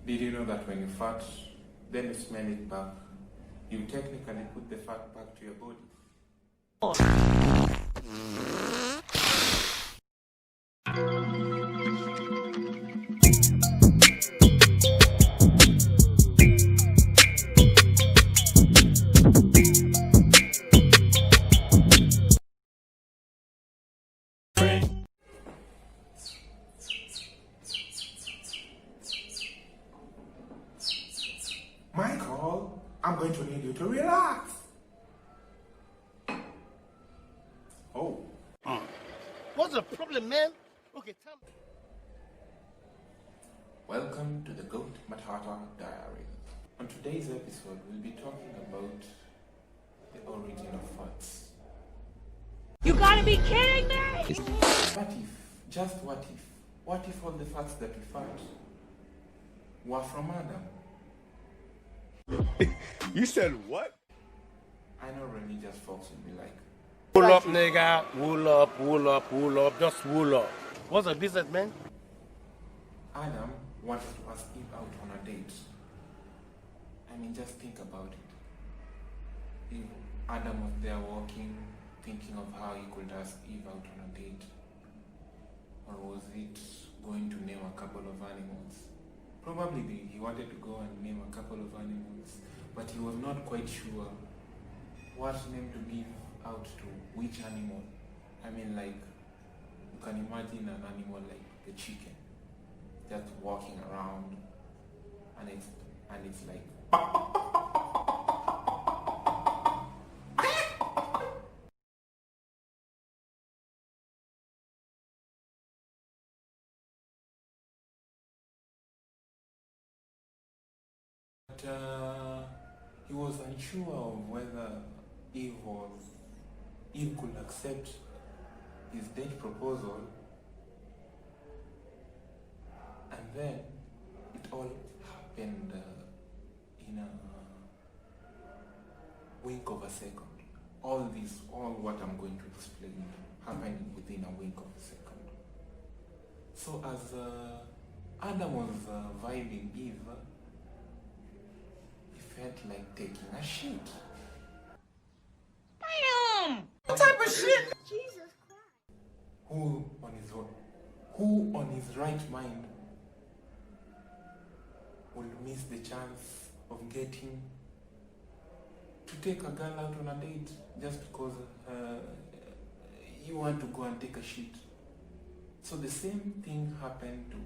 Did you know that when you fart, then you smell it back, you technically put the fat back to your body? Michael, I'm going to need you to relax. Oh. What's the problem, man? Okay, tell me. Welcome to the Gotmatatadiaries. On today's episode, we'll be talking about the origin of farts. You gotta be kidding me! What if, just what if all the farts that we fart were from Adam? You said what? I know religious folks will be like, Wool up, nigga. Wool up, wool up, wool up. Just wool up. What's the business, man? Adam wanted to ask Eve out on a date. I mean, just think about it. If Adam was there walking, thinking of how he could ask Eve out on a date, or was it going to name a couple of animals? Probably he wanted to go and name a couple of animals, but he was not quite sure what name to give out to which animal. I mean, like, you can imagine an animal like the chicken just walking around, and it's like he was unsure of whether Eve could accept his date proposal, and then it all happened in a wink of a second. All what I'm going to explain happened within a wink of a second. So as Adam was vibing Eve, he felt like taking a shit. Damn! What type of shit? Jesus Christ. Who on his right mind will miss the chance of getting to take a girl out on a date just because you want to go and take a shit? So the same thing happened to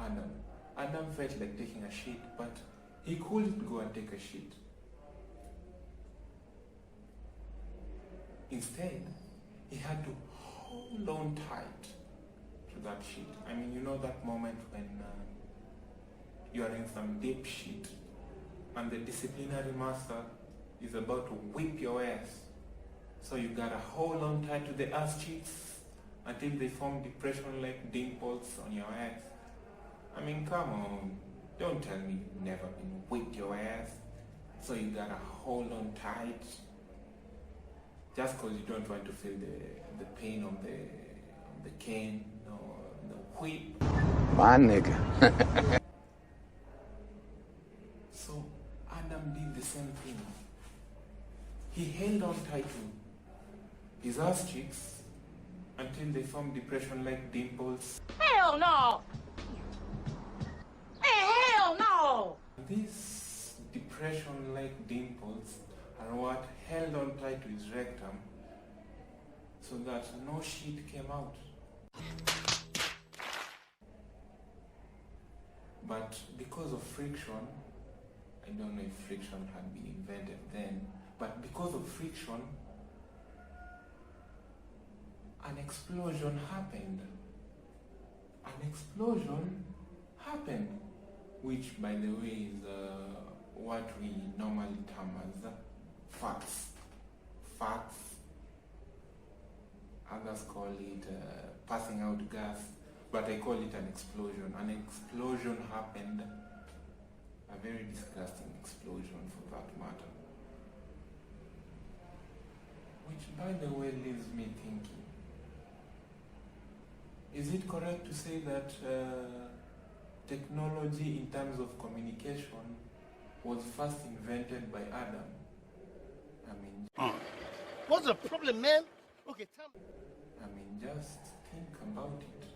Adam. Adam felt like taking a shit, but he couldn't go and take a shit. Instead, he had to hold on tight to that shit. I mean, you know that moment when you are in some deep shit and the disciplinary master is about to whip your ass. So you gotta hold on tight to the ass cheeks until they form depression-like dimples on your ass. I mean, come on. Don't tell me you've never been whipped your ass. So you gotta hold on tight just because you don't want to feel the pain of the cane or the whip. My nigga. So Adam did the same thing. He held on tight to his ass cheeks until they formed depression-like dimples. Hell no! Hey, hell no! These depression-like dimples are what held on tight to his rectum so that no shit came out. But because of friction, I don't know if friction had been invented then, but because of friction, an explosion happened. Which, by the way, is what we normally term as farts. Others call it passing out gas, but I call it an explosion. An explosion happened, a very disgusting explosion for that matter. Which, by the way, leaves me thinking, is it correct to say that technology in terms of communication was first invented by Adam. I mean, What's the problem, man? Okay, tell me. I mean, just think about it.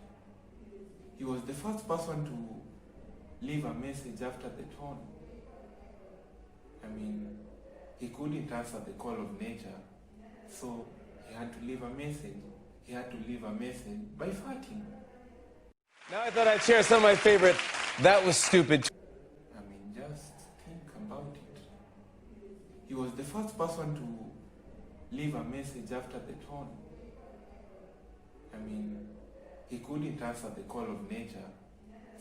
He was the first person to leave a message after the tone. I mean, he couldn't answer the call of nature, so he had to leave a message. He had to leave a message by farting. Now I thought I'd share some of my favorite "that was stupid" I mean, just think about it. He was the first person to leave a message after the tone. I mean, he couldn't answer the call of nature,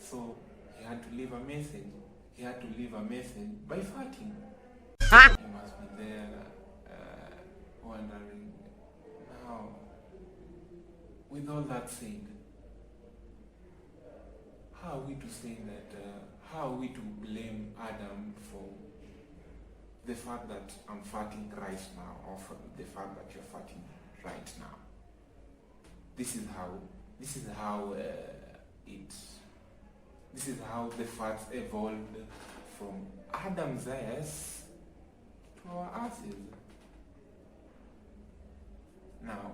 so he had to leave a message. He had to leave a message by farting. He must be there wondering, now, with all that said, how are we to say that, how are we to blame Adam for the fact that I'm farting right now, or for the fact that you're farting right now? This is how the farts evolved from Adam's ass to our asses. Now,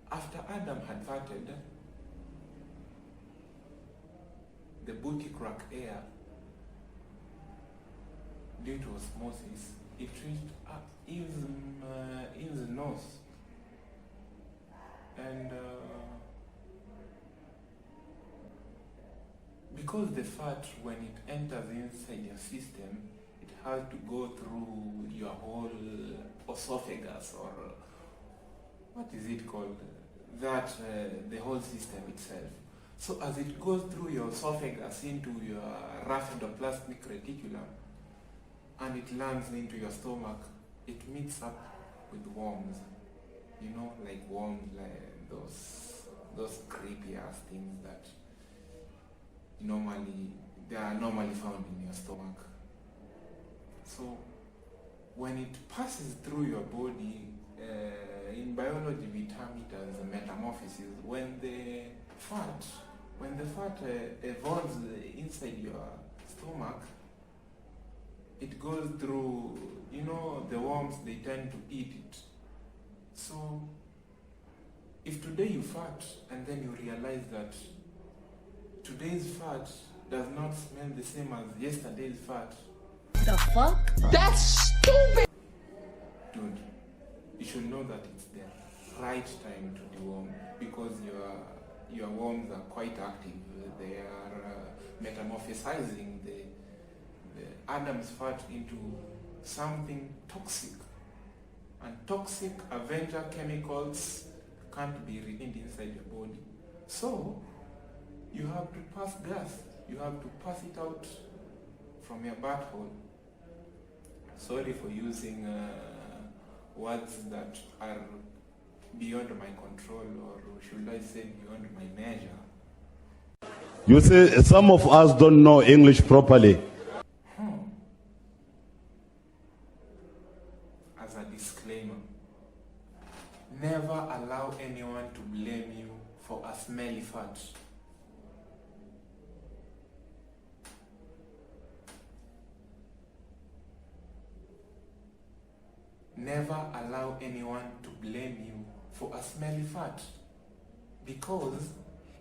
after Adam had farted, the booty crack air, due to osmosis, it reached up Eve's nose. And because the fat, when it enters inside your system, it has to go through your whole esophagus, or what is it called? That the whole system itself. So as it goes through your esophagus into your rough endoplasmic reticulum, and it lands into your stomach, it meets up with worms. You know, like worms, like those creepy ass things that they are normally found in your stomach. So when it passes through your body, in biology we term it as metamorphosis. When the fat evolves inside your stomach, it goes through, the worms, they tend to eat it. So if today you fart and then you realize that today's fat does not smell the same as yesterday's fat. The fuck? That's stupid! Dude, you should know that it's the right time to deworm, because your worms are quite active. They are metamorphosizing the Adam's fat into something toxic. And toxic Avenger chemicals can't be retained inside your body. So you have to pass gas. You have to pass it out from your butthole. Sorry for using words that are beyond my control, or should I say beyond my measure. You see, some of us don't know English properly. As a disclaimer, never allow anyone to blame you for a smelly fart. Never allow anyone to blame you for a smelly fart, because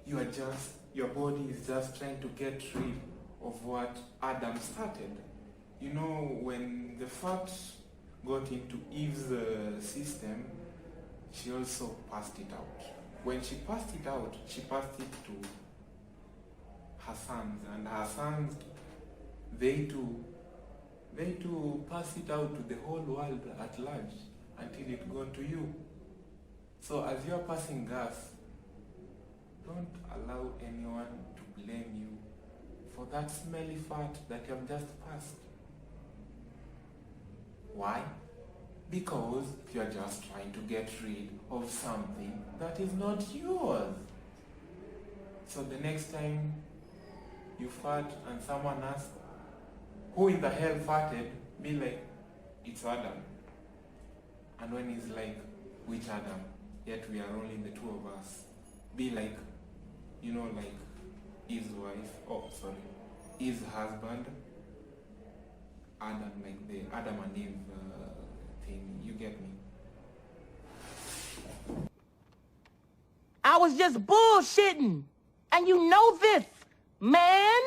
your body is just trying to get rid of what Adam started. When the fat got into Eve's system, she also passed it out. When she passed it out, she passed it to her sons, and her sons, they too pass it out to the whole world at large until it got to you. So as you're passing gas, don't allow anyone to blame you for that smelly fart that you have just passed. Why? Because you're just trying to get rid of something that is not yours. So the next time you fart and someone asks, who in the hell farted? Be like, it's Adam. And when he's like, which Adam? Yet we are only the two of us. Be like, his wife, oh sorry, his husband, Adam, like the Adam and Eve thing, you get me? I was just bullshitting. And you know this, man.